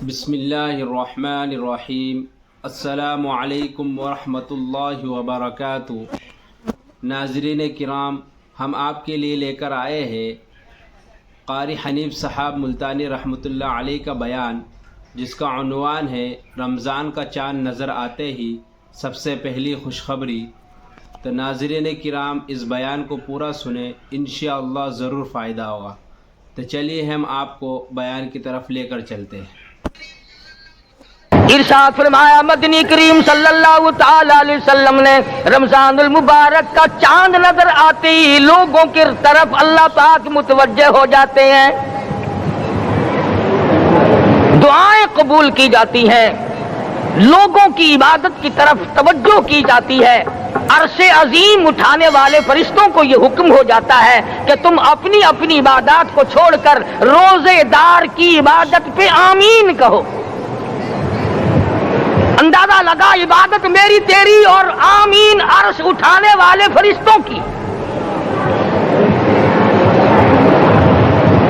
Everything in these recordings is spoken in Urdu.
بسم اللہ الرحمن الرحیم۔ السلام علیکم ورحمۃ اللہ وبرکاتہ۔ ناظرین کرام، ہم آپ کے لیے لے کر آئے ہیں قاری حنیف صاحب ملتانی رحمۃ اللہ علیہ کا بیان، جس کا عنوان ہے رمضان کا چاند نظر آتے ہی سب سے پہلی خوشخبری۔ تو ناظرین کرام، اس بیان کو پورا سنیں، انشاءاللہ ضرور فائدہ ہوگا۔ تو چلیے ہم آپ کو بیان کی طرف لے کر چلتے ہیں۔ ارشاد فرمایا مدنی کریم صلی اللہ تعالی علیہ وسلم نے رمضان المبارک کا چاند نظر آتے ہی لوگوں کی طرف اللہ پاک متوجہ ہو جاتے ہیں، دعائیں قبول کی جاتی ہیں، لوگوں کی عبادت کی طرف توجہ کی جاتی ہے۔ عرش عظیم اٹھانے والے فرشتوں کو یہ حکم ہو جاتا ہے کہ تم اپنی اپنی عبادات کو چھوڑ کر روزے دار کی عبادت پہ آمین کہو۔ اندازہ لگا، عبادت میری تیری اور آمین عرش اٹھانے والے فرشتوں کی۔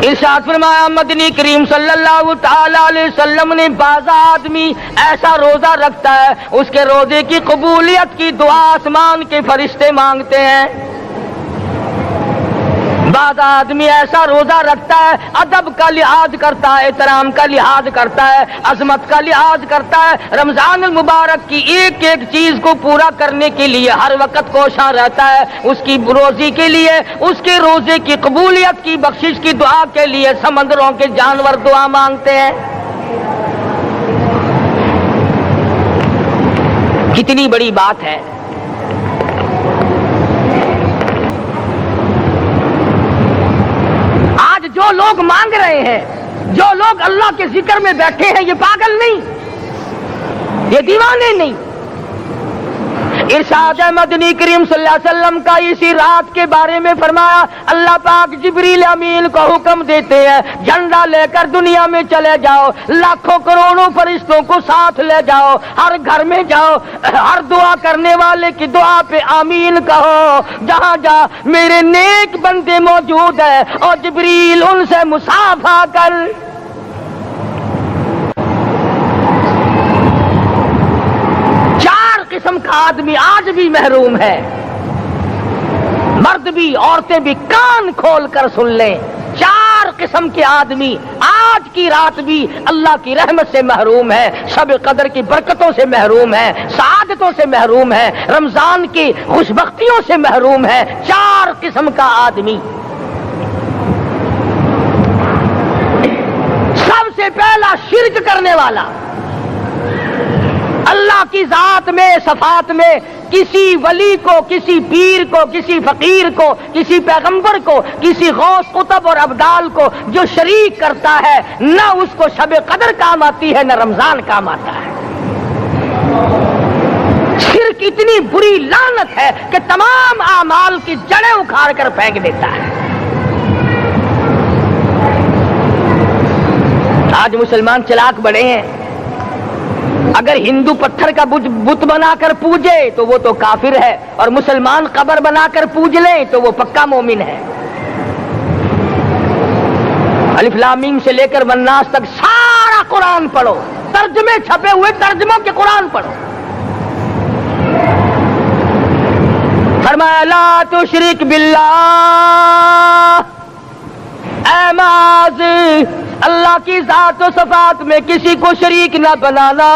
ارشاد فرمایا مدنی کریم صلی اللہ تعالی علیہ وسلم نے بعض آدمی ایسا روزہ رکھتا ہے، اس کے روزے کی قبولیت کی دعا آسمان کے فرشتے مانگتے ہیں۔ بعض آدمی ایسا روزہ رکھتا ہے، ادب کا لحاظ کرتا ہے، احترام کا لحاظ کرتا ہے، عظمت کا لحاظ کرتا ہے، رمضان المبارک کی ایک ایک چیز کو پورا کرنے کے لیے ہر وقت کوشاں رہتا ہے، اس کی روزی کے لیے، اس کے روزے کی قبولیت کی بخشش کی دعا کے لیے سمندروں کے جانور دعا مانگتے ہیں۔ کتنی بڑی بات ہے۔ جو لوگ مانگ رہے ہیں، جو لوگ اللہ کے ذکر میں بیٹھے ہیں، یہ پاگل نہیں، یہ دیوانے نہیں۔ ارشاد مدنی کریم صلی اللہ علیہ وسلم کا اسی رات کے بارے میں فرمایا، اللہ پاک جبریل امین کو حکم دیتے ہیں، جھنڈا لے کر دنیا میں چلے جاؤ، لاکھوں کروڑوں فرشتوں کو ساتھ لے جاؤ، ہر گھر میں جاؤ، ہر دعا کرنے والے کی دعا پہ آمین کہو، جہاں جہاں میرے نیک بندے موجود ہیں، اور جبریل ان سے مصافحہ کر۔ قسم کا آدمی آج بھی محروم ہے، مرد بھی عورتیں بھی کان کھول کر سن لیں، چار قسم کے آدمی آج کی رات بھی اللہ کی رحمت سے محروم ہے، شب قدر کی برکتوں سے محروم ہے، سعادتوں سے محروم ہے، رمضان کی خوشبختیوں سے محروم ہے۔ چار قسم کا آدمی۔ سب سے پہلا شرک کرنے والا، اللہ کی ذات میں، صفات میں کسی ولی کو، کسی پیر کو، کسی فقیر کو، کسی پیغمبر کو، کسی غوث قطب اور ابدال کو جو شریک کرتا ہے، نہ اس کو شب قدر کام آتی ہے، نہ رمضان کام آتا ہے۔ شرک اتنی بری لعنت ہے کہ تمام اعمال کی جڑیں اکھاڑ کر پھینک دیتا ہے۔ آج مسلمان چلاک بڑے ہیں، اگر ہندو پتھر کا بت بنا کر پوجے تو وہ تو کافر ہے، اور مسلمان قبر بنا کر پوج لیں تو وہ پکا مومن ہے۔ الف لام میم سے لے کر والناس تک سارا قرآن پڑھو، ترجمے چھپے ہوئے ترجموں کے قرآن پڑھو۔ فرمایا لا تشرک باللہ، اے معاذ اللہ کی ذات و صفات میں کسی کو شریک نہ بنانا۔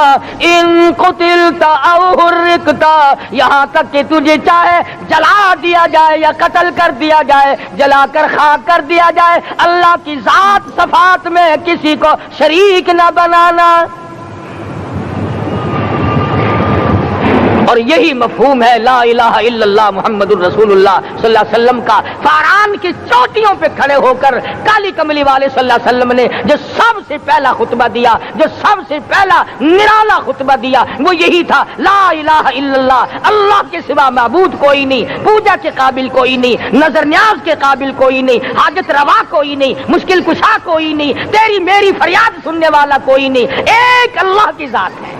ان قتلتا او حرقتا، یہاں تک کہ تجھے چاہے جلا دیا جائے یا قتل کر دیا جائے، جلا کر خاک کر دیا جائے، اللہ کی ذات صفات میں کسی کو شریک نہ بنانا۔ اور یہی مفہوم ہے لا الہ الا اللہ محمد الرسول اللہ صلی اللہ علیہ وسلم کا۔ فاران کی چوٹیوں پہ کھڑے ہو کر کالی کملی والے صلی اللہ علیہ وسلم نے جو سب سے پہلا خطبہ دیا، جو سب سے پہلا نرالا خطبہ دیا، وہ یہی تھا لا الہ الا اللہ، اللہ کے سوا معبود کوئی نہیں، پوجا کے قابل کوئی نہیں، نظر نیاز کے قابل کوئی نہیں، حاجت روا کوئی نہیں، مشکل کشا کوئی نہیں، تیری میری فریاد سننے والا کوئی نہیں، ایک اللہ کی ذات ہے۔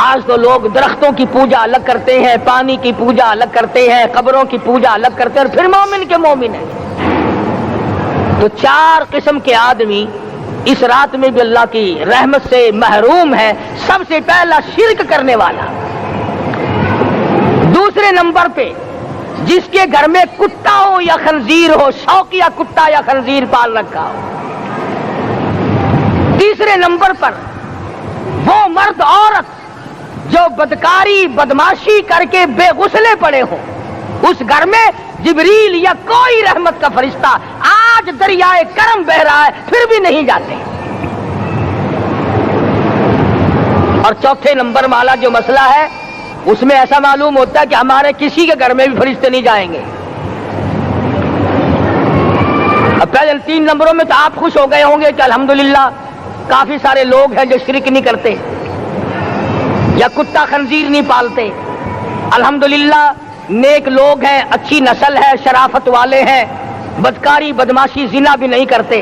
آج تو لوگ درختوں کی پوجا الگ کرتے ہیں، پانی کی پوجا الگ کرتے ہیں، قبروں کی پوجا الگ کرتے ہیں، اور پھر مومن کے مومن ہیں۔ تو چار قسم کے آدمی اس رات میں بھی اللہ کی رحمت سے محروم ہے۔ سب سے پہلا شرک کرنے والا، دوسرے نمبر پہ جس کے گھر میں کتا ہو یا خنزیر ہو، شوقیہ کتا یا خنزیر پال رکھا ہو، تیسرے نمبر پر وہ مرد عورت جو بدکاری بدماشی کر کے بے غسلے پڑے ہوں، اس گھر میں جبریل یا کوئی رحمت کا فرشتہ آج دریائے کرم بہ رہا ہے پھر بھی نہیں جاتے۔ اور چوتھے نمبر والا جو مسئلہ ہے اس میں ایسا معلوم ہوتا ہے کہ ہمارے کسی کے گھر میں بھی فرشتے نہیں جائیں گے۔ اب پہلے 3 نمبروں میں تو آپ خوش ہو گئے ہوں گے کہ الحمدللہ کافی سارے لوگ ہیں جو شرک نہیں کرتے یا کتا خنزیر نہیں پالتے، الحمدللہ نیک لوگ ہیں، اچھی نسل ہے، شرافت والے ہیں، بدکاری بدماشی زنا بھی نہیں کرتے۔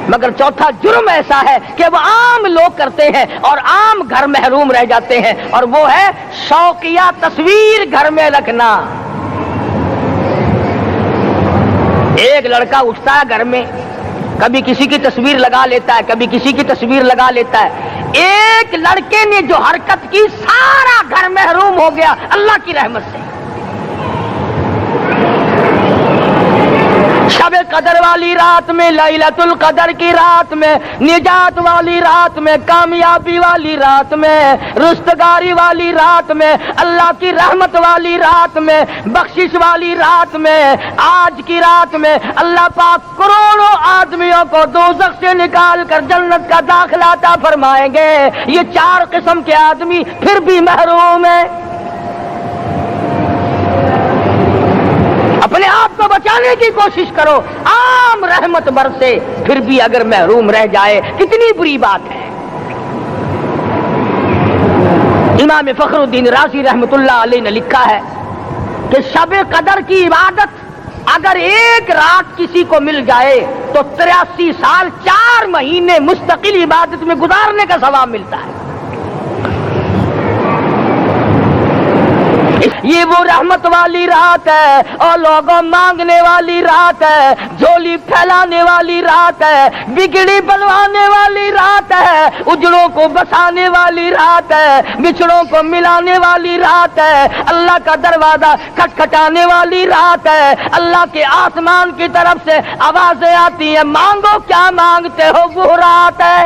مگر چوتھا جرم ایسا ہے کہ وہ عام لوگ کرتے ہیں اور عام گھر محروم رہ جاتے ہیں، اور وہ ہے شوقیہ تصویر گھر میں رکھنا۔ ایک لڑکا اٹھتا ہے گھر میں، کبھی کسی کی تصویر لگا لیتا ہے، کبھی کسی کی تصویر لگا لیتا ہے۔ ایک لڑکے نے جو حرکت کی سارا گھر محروم ہو گیا اللہ کی رحمت سے۔ شب قدر والی رات میں، لیلۃ القدر کی رات میں، نجات والی رات میں، کامیابی والی رات میں، رستگاری والی رات میں، اللہ کی رحمت والی رات میں، بخشش والی رات میں، آج کی رات میں اللہ پاک کروڑوں آدمیوں کو دوزخ سے نکال کر جنت کا داخلہ عطا فرمائیں گے۔ یہ 4 قسم کے آدمی پھر بھی محروم ہیں۔ اپنے آپ کو بچانے کی کوشش کرو، عام رحمت برسے پھر بھی اگر محروم رہ جائے کتنی بری بات ہے۔ امام فخر الدین رازی رحمت اللہ علیہ نے لکھا ہے کہ شب قدر کی عبادت اگر ایک رات کسی کو مل جائے تو 83 سال 4 مہینے مستقل عبادت میں گزارنے کا ثواب ملتا ہے۔ یہ وہ رحمت والی رات ہے اور لوگوں مانگنے والی رات ہے، جھولی پھیلانے والی رات ہے، بگڑی بلوانے والی رات ہے، اجڑوں کو بسانے والی رات ہے، بچھڑوں کو ملانے والی رات ہے، اللہ کا دروازہ کھٹکھٹانے والی رات ہے، اللہ کے آسمان کی طرف سے آوازیں آتی ہیں، مانگو کیا مانگتے ہو، وہ رات ہے۔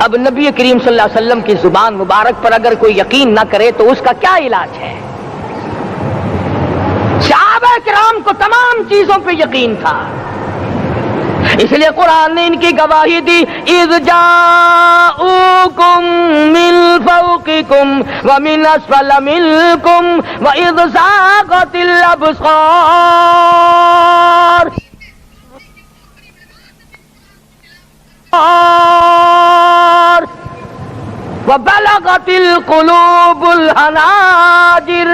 اب نبی کریم صلی اللہ علیہ وسلم کی زبان مبارک پر اگر کوئی یقین نہ کرے تو اس کا کیا علاج ہے؟ صحابہ کرام کو تمام چیزوں پہ یقین تھا، اس لیے قرآن نے ان کی گواہی دی، اذ جاءوکم من فوقکم ومن اسفل منکم واذ زاغت الابصار وبلغت القلوب الحناجر۔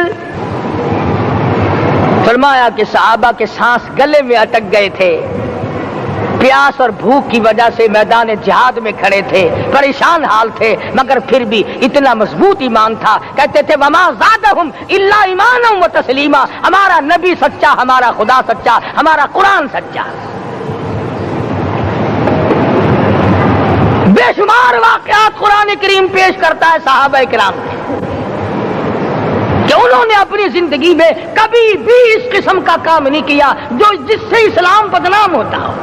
فرمایا کہ صحابہ کے سانس گلے میں اٹک گئے تھے، پیاس اور بھوک کی وجہ سے میدان جہاد میں کھڑے تھے، پریشان حال تھے، مگر پھر بھی اتنا مضبوط ایمان تھا، کہتے تھے وما زادہم الا ایمانا و تسلیما، ہمارا نبی سچا، ہمارا خدا سچا، ہمارا قرآن سچا۔ بے شمار واقعات قرآن کریم پیش کرتا ہے صحابہ کرام کہ انہوں نے اپنی زندگی میں کبھی بھی اس قسم کا کام نہیں کیا جو جس سے اسلام بدنام ہوتا ہو۔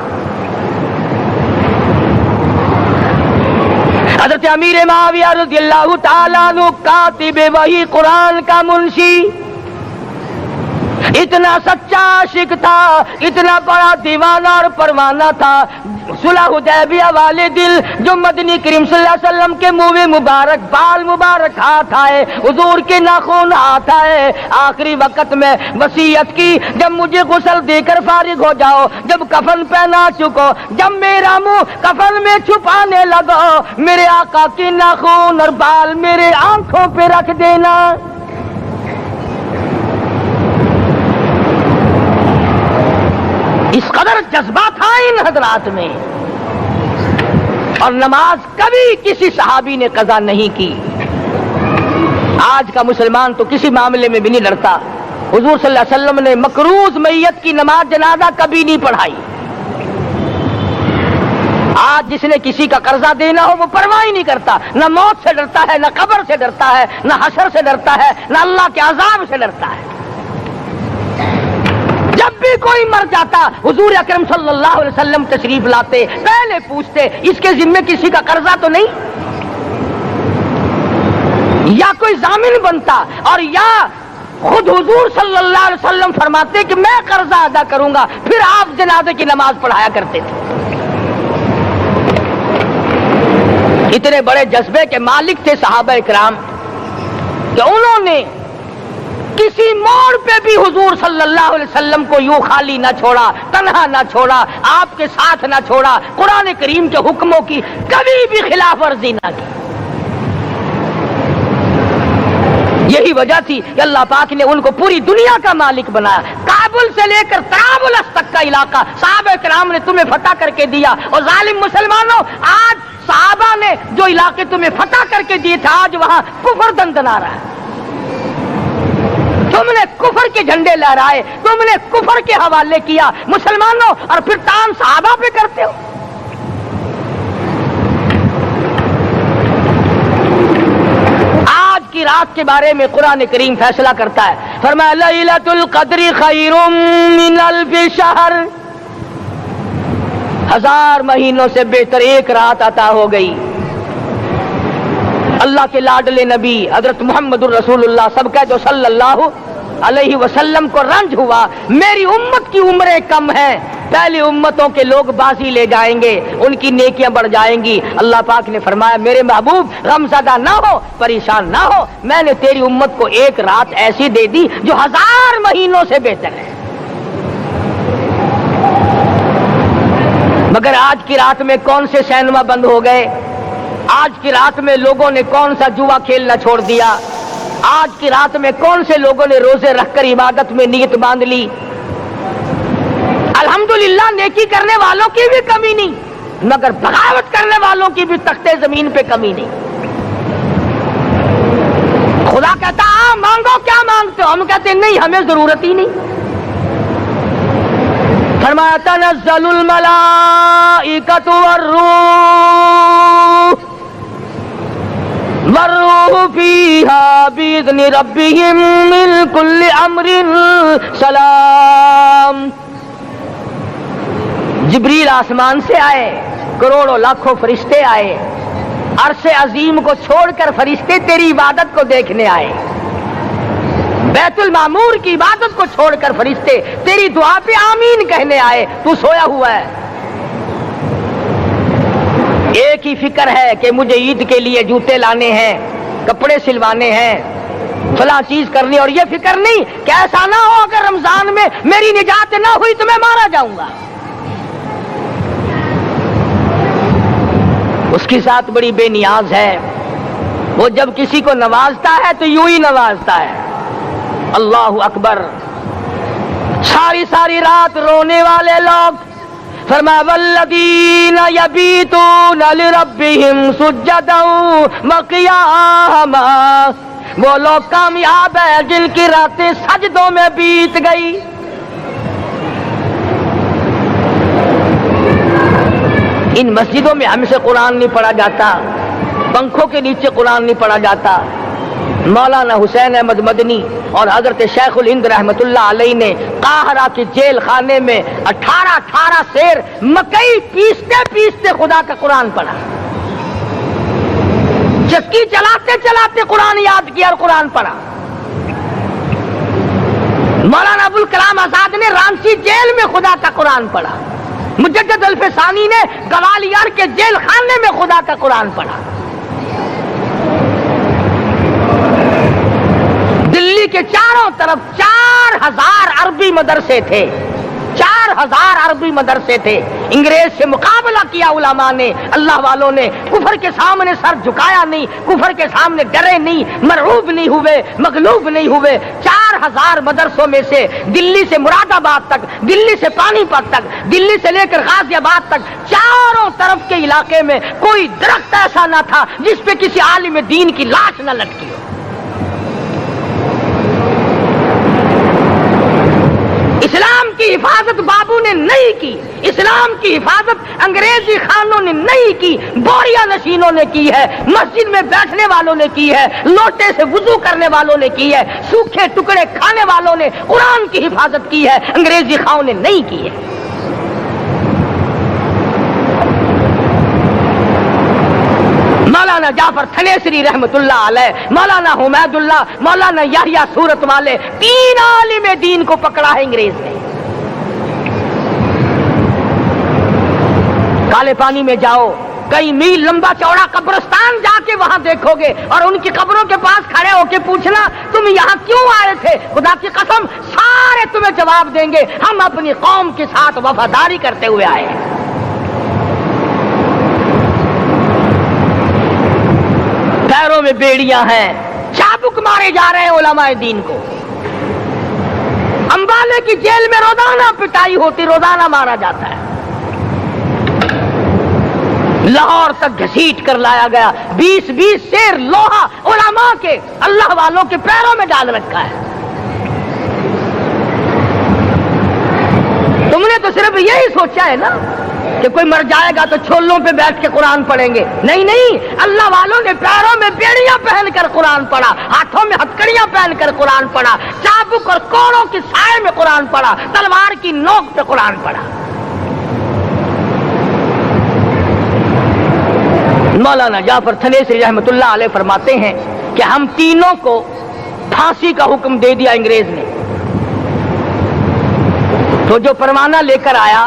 حضرت امیر معاویہ رضی اللہ تعالیٰ عنہ کاتب وحی قرآن کا منشی، اتنا سچا عاشق تھا، اتنا بڑا دیوانہ اور پروانہ تھا، صلح حدیبیہ والے دل جو مدنی کریم صلی اللہ علیہ وسلم کے منہ مبارک بال مبارک ہاتھ آئے، حضور کے ناخن ہاتھ آئے، آخری وقت میں وصیت کی جب مجھے غسل دے کر فارغ ہو جاؤ، جب کفن پہنا چکو، جب میرا منہ کفن میں چھپانے لگو، میرے آقا کے ناخن اور بال میرے آنکھوں پہ رکھ دینا۔ اس قدر جذبہ تھا ان حضرات میں، اور نماز کبھی کسی صحابی نے قضا نہیں کی۔ آج کا مسلمان تو کسی معاملے میں بھی نہیں لڑتا، حضور صلی اللہ علیہ وسلم نے مقروض میت کی نماز جنازہ کبھی نہیں پڑھائی. آج جس نے کسی کا قرضہ دینا ہو وہ پرواہ ہی نہیں کرتا، نہ موت سے ڈرتا ہے، نہ قبر سے ڈرتا ہے، نہ حشر سے ڈرتا ہے، نہ اللہ کے عذاب سے ڈرتا ہے. جب بھی کوئی مر جاتا حضور اکرم صلی اللہ علیہ وسلم تشریف لاتے، پہلے پوچھتے اس کے ذمے کسی کا قرضہ تو نہیں، یا کوئی ضامن بنتا، اور یا خود حضور صلی اللہ علیہ وسلم فرماتے کہ میں قرضہ ادا کروں گا، پھر آپ جنازے کی نماز پڑھایا کرتے تھے. اتنے بڑے جذبے کے مالک تھے صحابہ کرام کہ انہوں نے کسی موڑ پہ بھی حضور صلی اللہ علیہ وسلم کو یوں خالی نہ چھوڑا، تنہا نہ چھوڑا، آپ کے ساتھ نہ چھوڑا، قرآن کریم کے حکموں کی کبھی بھی خلاف ورزی نہ کی. یہی وجہ تھی کہ اللہ پاک نے ان کو پوری دنیا کا مالک بنایا. کابل سے لے کر طرابلس تک کا علاقہ صحابہ کرام نے تمہیں فتح کر کے دیا. اور ظالم مسلمانوں، آج صحابہ نے جو علاقے تمہیں فتح کر کے دیے تھے، آج وہاں کفر دندنا رہا ہے. تم نے کفر کے جھنڈے لہرائے، تم نے کفر کے حوالے کیا مسلمانوں، اور پھر تان صحابہ پہ کرتے ہو. آج کی رات کے بارے میں قرآن کریم فیصلہ کرتا ہے، فرمایا لیلۃ القدر خیر من الف شہر، 1000 مہینوں سے بہتر ایک رات عطا ہو گئی. اللہ کے لاڈلے نبی حضرت محمد الرسول اللہ سب کا جو صلی اللہ علیہ وسلم کو رنج ہوا، میری امت کی عمریں کم ہیں، پہلی امتوں کے لوگ بازی لے جائیں گے، ان کی نیکیاں بڑھ جائیں گی. اللہ پاک نے فرمایا میرے محبوب غمزدہ نہ ہو، پریشان نہ ہو، میں نے تیری امت کو ایک رات ایسی دے دی جو 1000 مہینوں سے بہتر ہے. مگر آج کی رات میں کون سے سینما بند ہو گئے، آج کی رات میں لوگوں نے کون سا جوا کھیلنا چھوڑ دیا، آج کی رات میں کون سے لوگوں نے روزے رکھ کر عبادت میں نیت باندھ لی. الحمدللہ نیکی کرنے والوں کی بھی کمی نہیں، مگر بغاوت کرنے والوں کی بھی تختے زمین پہ کمی نہیں. خدا کہتا مانگو کیا مانگتے ہو، ہم کہتے نہیں ہمیں ضرورت ہی نہیں. فرمایا تنزل الملائکۃ والروح فیہا بإذن ربہم من کل امر سلام. جبریل آسمان سے آئے، کروڑوں لاکھوں فرشتے آئے، عرش عظیم کو چھوڑ کر فرشتے تیری عبادت کو دیکھنے آئے، بیت المعمور کی عبادت کو چھوڑ کر فرشتے تیری دعا پہ آمین کہنے آئے. تو سویا ہوا ہے، ایک ہی فکر ہے کہ مجھے عید کے لیے جوتے لانے ہیں، کپڑے سلوانے ہیں، فلاں چیز کرنی، اور یہ فکر نہیں کہ ایسا نہ ہو اگر رمضان میں میری نجات نہ ہوئی تو میں مارا جاؤں گا. اس کی ذات بڑی بے نیاز ہے، وہ جب کسی کو نوازتا ہے تو یوں ہی نوازتا ہے. اللہ اکبر. ساری ساری رات رونے والے لوگ، فرمایا والذین یبیتون لربہم سجدا وقیاما، وہ لوگ کامیاب ہیں جن کی راتیں سجدوں میں بیت گئی. ان مسجدوں میں ہم سے قرآن نہیں پڑھا جاتا، پنکھوں کے نیچے قرآن نہیں پڑھا جاتا. مولانا حسین احمد مدنی اور حضرت شیخ الہند رحمت اللہ علیہ نے قاہرہ کے جیل خانے میں 18 سیر مکئی پیستے پیستے خدا کا قرآن پڑھا. چکی چلاتے چلاتے قرآن یاد کیا اور قرآن پڑھا. مولانا ابوالکلام آزاد نے رانچی جیل میں خدا کا قرآن پڑھا. مجدد الفسانی نے گوالیار کے جیل خانے میں خدا کا قرآن پڑھا. دلی کے چاروں طرف 4000 عربی مدرسے تھے، 4000 عربی مدرسے تھے. انگریز سے مقابلہ کیا علماء نے، اللہ والوں نے. کفر کے سامنے سر جھکایا نہیں، کفر کے سامنے ڈرے نہیں، مرعوب نہیں ہوئے، مغلوب نہیں ہوئے. 4000 مدرسوں میں سے دلی سے مراد آباد تک، دلی سے پانی پت تک، دلی سے لے کر غازی آباد تک، چاروں طرف کے علاقے میں کوئی درخت ایسا نہ تھا جس پہ کسی عالم دین کی لاش نہ لٹکی ہو. حفاظت بابو نے نہیں کی، اسلام کی حفاظت انگریزی خانوں نے نہیں کی، بوریا نشینوں نے کی ہے، مسجد میں بیٹھنے والوں نے کی ہے، لوٹے سے وضو کرنے والوں نے کی ہے، سوکھے ٹکڑے کھانے والوں نے قرآن کی حفاظت کی ہے، انگریزی خانوں نے نہیں کی ہے۔ مولانا جعفر تھنیسری رحمت اللہ علیہ، مولانا حمید اللہ، مولانا یحییٰ صورت والے، 3 عالم دین کو پکڑا ہے انگریز نے۔ کالے پانی میں جاؤ، کئی میل لمبا چوڑا قبرستان جا کے وہاں دیکھو گے اور ان کی قبروں کے پاس کھڑے ہو کے پوچھنا تم یہاں کیوں آئے تھے، خدا کی قسم سارے تمہیں جواب دیں گے ہم اپنی قوم کے ساتھ وفاداری کرتے ہوئے آئے ہیں۔ پیروں میں بیڑیاں ہیں، چابک مارے جا رہے ہیں علماء دین کو۔ امبالے کی جیل میں روزانہ پٹائی ہوتی، روزانہ مارا جاتا ہے۔ لاہور تک گھسیٹ کر لایا گیا، 20 سیر لوہا علماء کے، اللہ والوں کے پیروں میں ڈال رکھا ہے۔ تم نے تو صرف یہی سوچا ہے نا کہ کوئی مر جائے گا تو چھولوں پہ بیٹھ کے قرآن پڑھیں گے، نہیں نہیں، اللہ والوں نے پیروں میں بیڑیاں پہن کر قرآن پڑھا، ہاتھوں میں ہتکڑیاں پہن کر قرآن پڑھا، چابک اور کوڑوں کی سائے میں قرآن پڑھا، تلوار کی نوک پہ قرآن پڑھا۔ مولانا جعفر تھنیسری رحمت اللہ علیہ فرماتے ہیں کہ ہم تینوں کو پھانسی کا حکم دے دیا انگریز نے، تو جو پروانہ لے کر آیا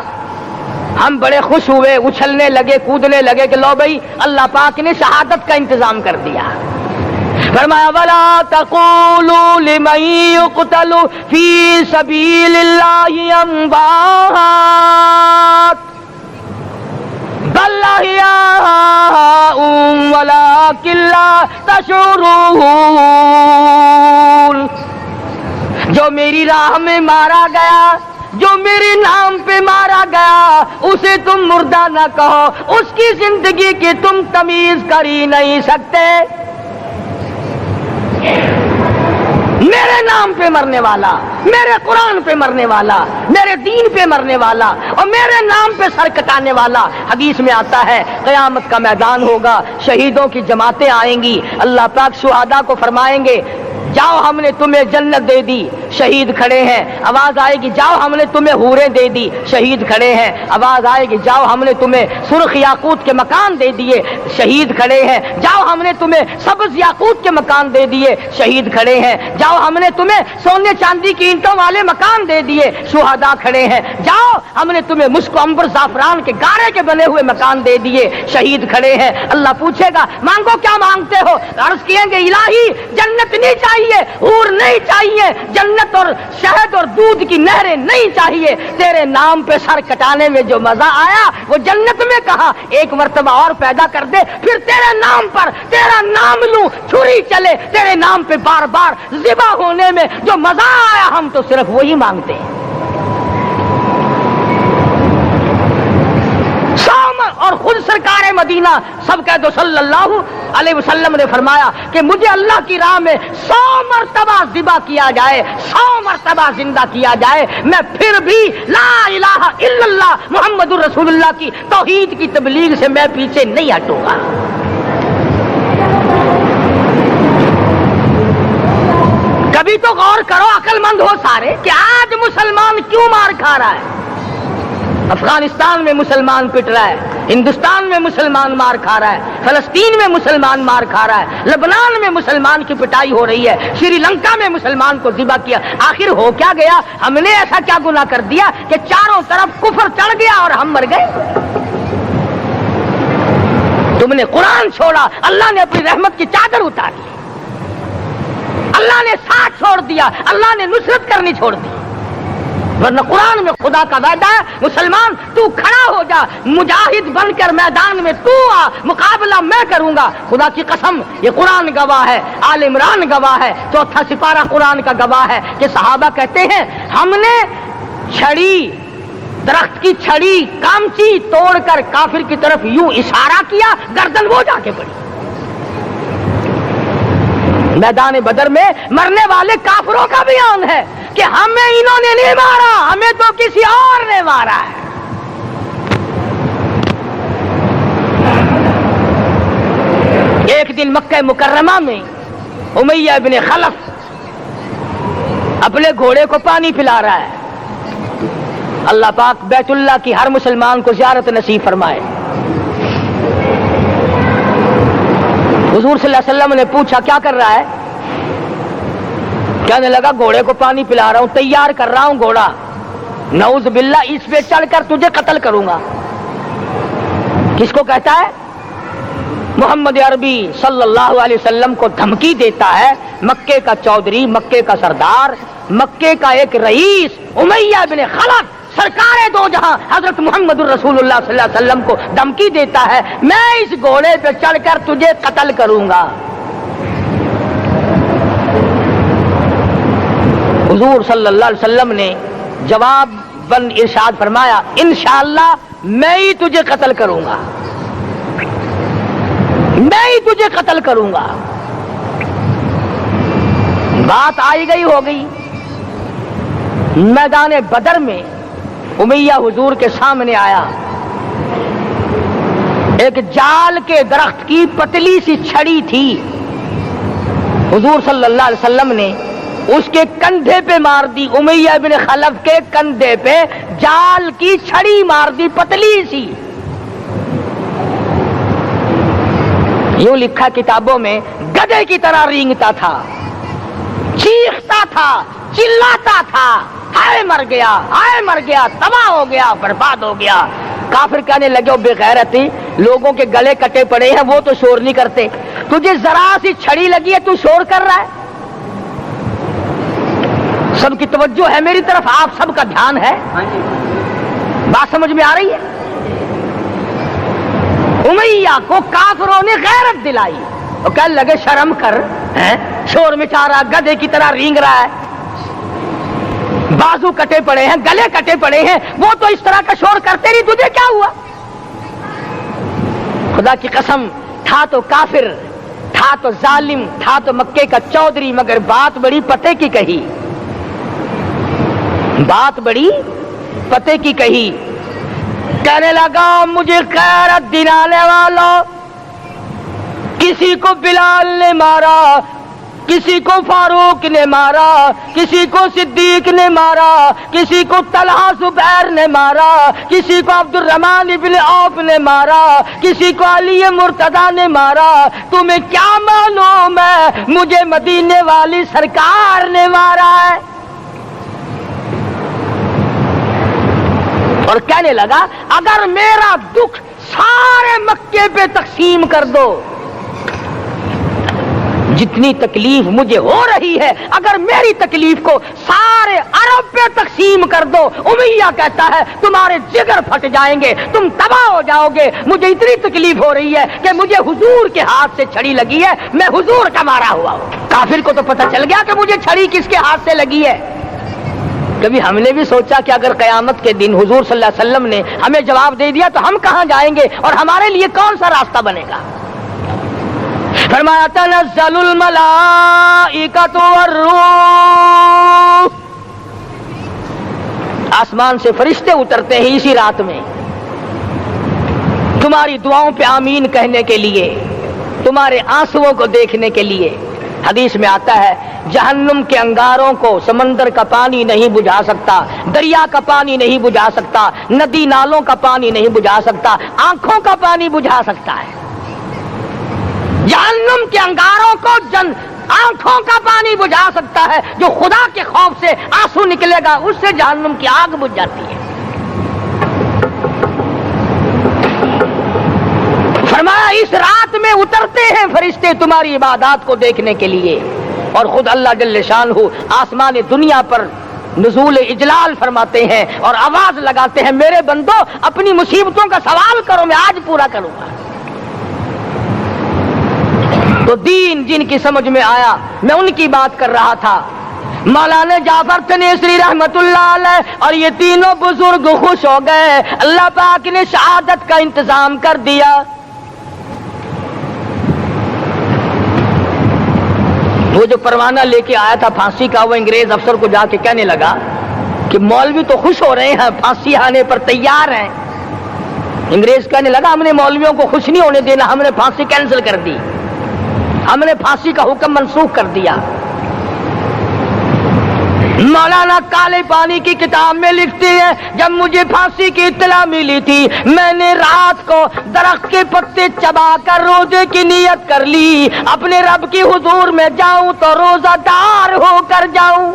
ہم بڑے خوش ہوئے، اچھلنے لگے، کودنے لگے کہ لو بھائی اللہ پاک نے شہادت کا انتظام کر دیا۔ فرمایا وَلَا تَقُولُوا لِمَن يُقْتَلُ فِي سَبِيلِ اللَّهِ أَمْوَاتٌ بَلْ أَحْيَاءٌ وَلَٰكِن لَّا تَشْعُرُونَ۔ جو میری راہ میں مارا گیا، جو میرے نام پہ مارا گیا، اسے تم مردہ نہ کہو، اس کی زندگی کی تم تمیز کر ہی نہیں سکتے۔ میرے نام پہ مرنے والا، میرے قرآن پہ مرنے والا، میرے دین پہ مرنے والا اور میرے نام پہ سر کٹانے والا، حدیث میں آتا ہے قیامت کا میدان ہوگا، شہیدوں کی جماعتیں آئیں گی، اللہ پاک شہداء کو فرمائیں گے جاؤ ہم نے تمہیں جنت دے دی، شہید کھڑے ہیں، آواز آئے گی جاؤ ہم نے تمہیں حوریں دے دی، شہید کھڑے ہیں، آواز آئے گی جاؤ ہم نے تمہیں سرخ یاقوت کے مکان دے دیے، شہید کھڑے ہیں، جاؤ ہم نے تمہیں سبز یاقوت کے مکان دے دیے، شہید کھڑے ہیں، جاؤ ہم نے تمہیں سونے چاندی کی اینٹوں والے مکان دے دیے، شہداء کھڑے ہیں، جاؤ ہم نے تمہیں مشک و عنبر زعفران کے گارے کے بنے ہوئے مکان دے دیے، شہید کھڑے ہیں۔ اللہ پوچھے گا مانگو کیا مانگتے ہو، عرض کیے گے الہی جنت نہیں چاہیے، حور نہیں چاہیے، جنت اور شہد اور دودھ کی نہریں نہیں چاہیے، تیرے نام پہ سر کٹانے میں جو مزہ آیا وہ جنت میں کہا، ایک مرتبہ اور پیدا کر دے، پھر تیرے نام پر تیرا نام لوں، چھری چلے تیرے نام پہ بار بار ذبح ہونے میں جو مزہ آیا، ہم تو صرف وہی مانگتے ہیں۔ اور خود سرکار مدینہ سب کہہ دو صلی اللہ علیہ وسلم نے فرمایا کہ مجھے اللہ کی راہ میں 100 مرتبہ ذبح کیا جائے، 100 مرتبہ زندہ کیا جائے، میں پھر بھی لا الہ الا اللہ محمد الرسول اللہ کی توحید کی تبلیغ سے میں پیچھے نہیں ہٹوں گا۔ کبھی تو غور کرو، عقل مند ہو سارے، کہ آج مسلمان کیوں مار کھا رہا ہے؟ افغانستان میں مسلمان پٹ رہا ہے، ہندوستان میں مسلمان مار کھا رہا ہے، فلسطین میں مسلمان مار کھا رہا ہے، لبنان میں مسلمان کی پٹائی ہو رہی ہے، سری لنکا میں مسلمان کو ذبح کیا، آخر ہو کیا گیا؟ ہم نے ایسا کیا گناہ کر دیا کہ چاروں طرف کفر چڑھ گیا اور ہم مر گئے؟ تم نے قرآن چھوڑا، اللہ نے اپنی رحمت کی چادر اتاری، اللہ نے ساتھ چھوڑ دیا، اللہ نے نصرت کرنی چھوڑ دی، ورنہ قرآن میں خدا کا وعدہ ہے مسلمان تو کھڑا ہو جا، مجاہد بن کر میدان میں تو آ، مقابلہ میں کروں گا، خدا کی قسم یہ قرآن گواہ ہے، آل عمران گواہ ہے، 4 سپارہ قرآن کا گواہ ہے کہ صحابہ کہتے ہیں ہم نے چھڑی، درخت کی چھڑی کامچی توڑ کر کافر کی طرف یوں اشارہ کیا، گردن وہ جا کے پڑی۔ میدان بدر میں مرنے والے کافروں کا بیان ہے کہ ہمیں انہوں نے نہیں مارا، ہمیں تو کسی اور نے مارا ہے۔ ایک دن مکہ مکرمہ میں امیہ ابن خلف اپنے گھوڑے کو پانی پلا رہا ہے۔ اللہ پاک بیت اللہ کی ہر مسلمان کو زیارت نصیب فرمائے۔ حضور صلی اللہ علیہ وسلم نے پوچھا کیا کر رہا ہے؟ کہنے لگا گھوڑے کو پانی پلا رہا ہوں، تیار کر رہا ہوں گھوڑا، نعوذ باللہ اس پہ چڑھ کر تجھے قتل کروں گا۔ کس کو کہتا ہے؟ محمد عربی صلی اللہ علیہ وسلم کو دھمکی دیتا ہے۔ مکے کا چودھری، مکے کا سردار، مکے کا ایک رئیس امیہ بن خلف سرکار دو جہاں حضرت محمد الرسول اللہ صلی اللہ علیہ وسلم کو دھمکی دیتا ہے میں اس گھوڑے پہ چڑھ کر تجھے قتل کروں گا۔ حضور صلی اللہ علیہ وسلم نے جواب بن ارشاد فرمایا انشاءاللہ میں ہی تجھے قتل کروں گا، میں ہی تجھے قتل کروں گا۔ بات آئی گئی ہو گئی۔ میدان بدر میں امیہ حضور کے سامنے آیا، ایک جال کے درخت کی پتلی سی چھڑی تھی، حضور صلی اللہ علیہ وسلم نے اس کے کندھے پہ مار دی، امیہ بن خلف کے کندھے پہ جال کی چھڑی مار دی پتلی سی۔ یوں لکھا کتابوں میں گدھے کی طرح رینگتا تھا، چیختا تھا، چلاتا تھا، ہائے مر گیا، ہائے مر گیا، تباہ ہو گیا، برباد ہو گیا۔ کافر کہنے لگے بے غیرتی، لوگوں کے گلے کٹے پڑے ہیں وہ تو شور نہیں کرتے، تجھے ذرا سی چھڑی لگی ہے تو شور کر رہا ہے۔ سب کی توجہ ہے میری طرف، آپ سب کا دھیان ہے، بات سمجھ میں آ رہی ہے؟ امیہ کو کافروں نے غیرت دلائی، وہ کہنے لگے شرم کر، شور مچا رہا، گدھے کی طرح رینگ رہا ہے، بازو کٹے پڑے ہیں، گلے کٹے پڑے ہیں، وہ تو اس طرح کا شور کرتے نہیں، تجھے کیا ہوا؟ خدا کی قسم تھا تو کافر، تھا تو ظالم، تھا تو مکے کا چودھری، مگر بات بڑی پتے کی کہی، بات بڑی پتے کی کہی۔ کہنے لگا مجھے غیرت دلانے والوں، کسی کو بلال نے مارا، کسی کو فاروق نے مارا، کسی کو صدیق نے مارا، کسی کو طلحہ زبیر نے مارا، کسی کو عبد الرحمن ابن عوف نے مارا، کسی کو علی مرتضیٰ نے مارا، تمہیں کیا معلوم ہے مجھے مدینے والی سرکار نے مارا ہے؟ اور کہنے لگا اگر میرا دکھ سارے مکے پہ تقسیم کر دو، جتنی تکلیف مجھے ہو رہی ہے اگر میری تکلیف کو سارے عرب پہ تقسیم کر دو، امیہ کہتا ہے تمہارے جگر پھٹ جائیں گے، تم تباہ ہو جاؤ گے، مجھے اتنی تکلیف ہو رہی ہے کہ مجھے حضور کے ہاتھ سے چھڑی لگی ہے، میں حضور کا مارا ہوا ہوں۔ کافر کو تو پتہ چل گیا کہ مجھے چھڑی کس کے ہاتھ سے لگی ہے۔ کبھی ہم نے بھی سوچا کہ اگر قیامت کے دن حضور صلی اللہ علیہ وسلم نے ہمیں جواب دے دیا تو ہم کہاں جائیں گے اور ہمارے لیے کون سا راستہ بنے گا؟ فرمایا تنزل الملائکۃ والروح، آسمان سے فرشتے اترتے ہیں اسی رات میں تمہاری دعاؤں پہ آمین کہنے کے لیے، تمہارے آنسوؤں کو دیکھنے کے لیے۔ حدیث میں آتا ہے جہنم کے انگاروں کو سمندر کا پانی نہیں بجھا سکتا، دریا کا پانی نہیں بجھا سکتا، ندی نالوں کا پانی نہیں بجھا سکتا، آنکھوں کا پانی بجھا سکتا ہے۔ جہنم کے انگاروں کو آنکھوں کا پانی بجھا سکتا ہے، جو خدا کے خوف سے آنسو نکلے گا اس سے جہنم کی آگ بجھ جاتی ہے۔ فرمایا اس رات میں اترتے ہیں فرشتے تمہاری عبادات کو دیکھنے کے لیے، اور خود اللہ جل شانہ آسمان دنیا پر نزول اجلال فرماتے ہیں اور آواز لگاتے ہیں میرے بندو اپنی مصیبتوں کا سوال کرو، میں آج پورا کروں گا۔ تو دین جن کی سمجھ میں آیا میں ان کی بات کر رہا تھا۔ مولانا جعفر تنیسری رحمت اللہ علیہ اور یہ تینوں بزرگ خوش ہو گئے، اللہ پاک نے شہادت کا انتظام کر دیا۔ وہ جو پروانہ لے کے آیا تھا پھانسی کا، وہ انگریز افسر کو جا کے کہنے لگا کہ مولوی تو خوش ہو رہے ہیں، پھانسی آنے پر تیار ہیں۔ انگریز کہنے لگا ہم نے مولویوں کو خوش نہیں ہونے دینا، ہم نے پھانسی کینسل کر دی، ہم نے پھانسی کا حکم منسوخ کر دیا۔ مولانا کالے پانی کی کتاب میں لکھتے ہیں جب مجھے پھانسی کی اطلاع ملی تھی میں نے رات کو درخت کے پتے چبا کر روزے کی نیت کر لی، اپنے رب کی حضور میں جاؤں تو روزہ دار ہو کر جاؤں۔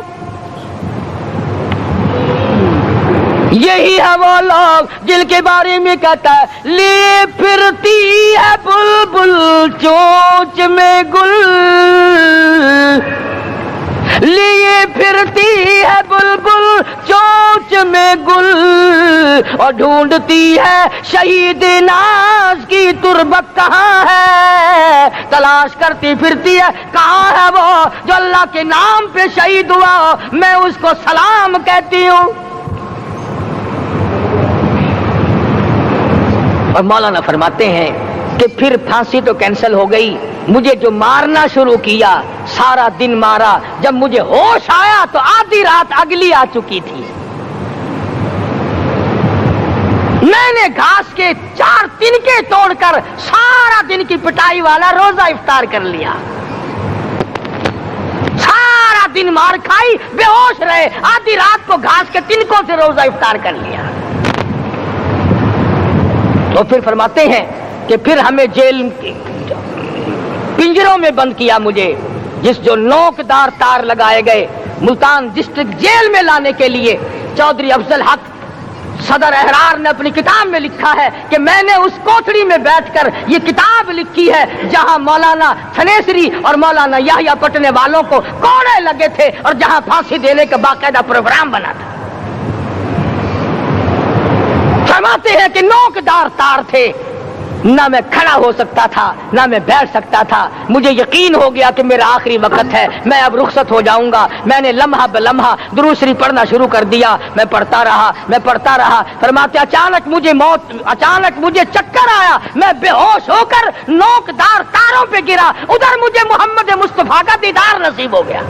یہی ہے وہ لوگ جن کے بارے میں کہتا ہے لیے پھرتی ہے بلبل چونچ میں گل، لیے پھرتی ہے بلبل چونچ میں گل، اور ڈھونڈتی ہے شہید ناز کی تربت کہاں ہے، تلاش کرتی پھرتی ہے کہاں ہے وہ جو اللہ کے نام پہ شہید ہوا، میں اس کو سلام کہتی ہوں۔ اور مولانا فرماتے ہیں کہ پھر پھانسی تو کینسل ہو گئی، مجھے جو مارنا شروع کیا سارا دن مارا، جب مجھے ہوش آیا تو آدھی رات اگلی آ چکی تھی۔ میں نے گھاس کے 4 تنکے توڑ کر سارا دن کی پٹائی والا روزہ افطار کر لیا، سارا دن مار کھائی، بے ہوش رہے، آدھی رات کو گھاس کے تنکوں سے روزہ افطار کر لیا۔ تو پھر فرماتے ہیں کہ پھر ہمیں جیل پنجروں میں بند کیا مجھے، جس جو نوکدار تار لگائے گئے ملتان ڈسٹرکٹ جیل میں لانے کے لیے۔ چودھری افضل حق صدر احرار نے اپنی کتاب میں لکھا ہے کہ میں نے اس کوٹڑی میں بیٹھ کر یہ کتاب لکھی ہے جہاں مولانا تھنیسری اور مولانا یحییٰ پٹنے والوں کو کوڑے لگے تھے اور جہاں پھانسی دینے کا باقاعدہ پروگرام بنا تھا۔ فرماتے ہیں کہ نوکدار تار تھے، نہ میں کھڑا ہو سکتا تھا نہ میں بیٹھ سکتا تھا، مجھے یقین ہو گیا کہ میرا آخری وقت ہے، میں اب رخصت ہو جاؤں گا۔ میں نے لمحہ بلمحہ درود شریف پڑھنا شروع کر دیا، میں پڑھتا رہا۔ فرماتے اچانک مجھے چکر آیا، میں بے ہوش ہو کر نوکدار تاروں پہ گرا، ادھر مجھے محمد مصطفیٰ کا دیدار نصیب ہو گیا۔